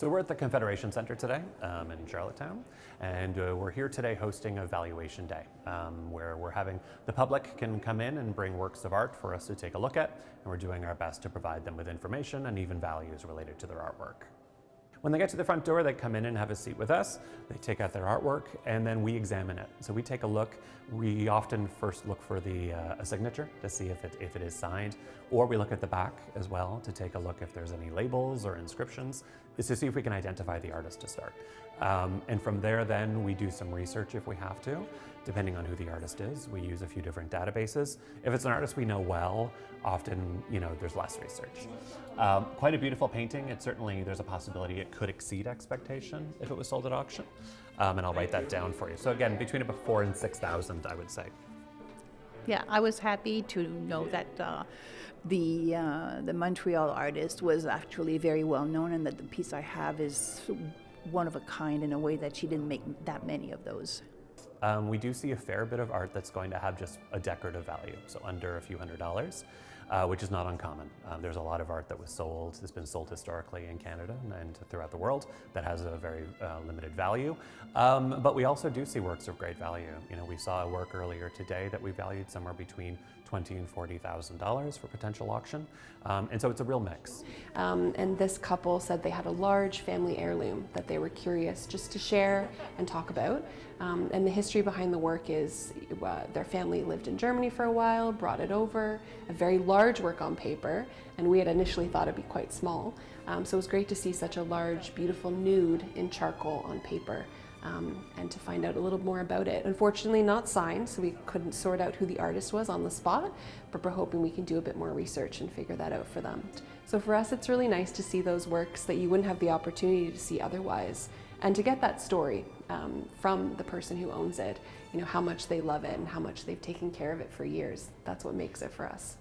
So we're at the Confederation Centre today in Charlottetown, and we're here today hosting a valuation day where we're having the public can come in and bring works of art for us to take a look at, and we're doing our best to provide them with information and even values related to their artwork. When they get to the front door, they come in and have a seat with us. They take out their artwork, and then we examine it. So we take a look. We often first look for a signature to see if it is signed, or we look at the back as well to take a look if there's any labels or inscriptions, is to see if we can identify the artist to start. And from there, then we do some research if we have to, depending on who the artist is. We use a few different databases. If it's an artist we know well, often there's less research. Quite a beautiful painting. There's a possibility it could exceed expectation if it was sold at auction, and I'll write that down for you. So again, between about 4,000 and 6,000, I would say. Yeah, I was happy to know that the Montreal artist was actually very well known, and that the piece I have is one of a kind in a way that she didn't make that many of those. We do see a fair bit of art that's going to have just a decorative value, so under a few $100s, which is not uncommon. There's a lot of art that was sold, that's been sold historically in Canada and throughout the world that has a very limited value. But we also do see works of great value. We saw a work earlier today that we valued somewhere between $20,000 and $40,000 for potential auction. And so it's a real mix. And this couple said they had a large family heirloom that they were curious just to share and talk about. And the history behind the work is their family lived in Germany for a while, brought it over, a very large work on paper, and we had initially thought it'd be quite small. So it was great to see such a large, beautiful nude in charcoal on paper. And to find out a little more about it. Unfortunately not signed, so we couldn't sort out who the artist was on the spot, but we're hoping we can do a bit more research and figure that out for them. So for us, it's really nice to see those works that you wouldn't have the opportunity to see otherwise, and to get that story from the person who owns it, how much they love it and how much they've taken care of it for years. That's what makes it for us.